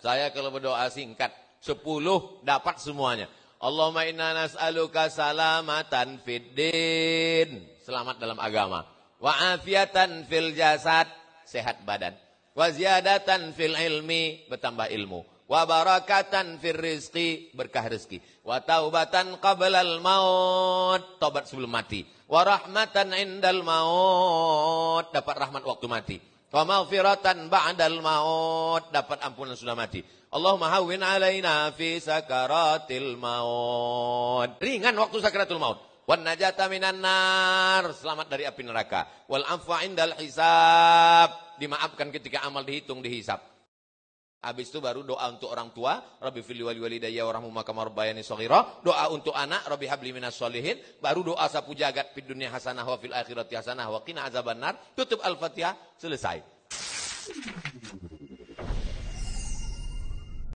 Saya kalau berdoa singkat 10 dapat semuanya. Allahumma inna nas'aluka salamatan fid din, selamat dalam agama. Wa afiatan fil jasad, sehat badan. Wa ziyadatan fil ilmi, bertambah ilmu. Wa barakatan fil rizqi, berkah rezeki. Wa taubatan qablal maut, tobat sebelum mati. Wa rahmatan indal maut, dapat rahmat waktu mati. Wa maghfiratan ba'dal maut, dapat ampunan sudah mati. Allahumma hawwin alaina fi sakaratil maut. Ringan waktu sakaratul maut. Wan najata minan nar, selamat dari api neraka. Wal afwa indal hisab, dimaafkan ketika amal dihitung dihisab. Habis itu baru doa untuk orang tua, Rabbi fili wali walidayya warhamhuma kama rabbayani shaghira. Doa untuk anak, Rabbi habli minas sholihin. Baru doa sapu jagat fid dunya hasanah wa fil akhirati hasanah wa qina azabannar. Tutup Al-Fatihah, selesai.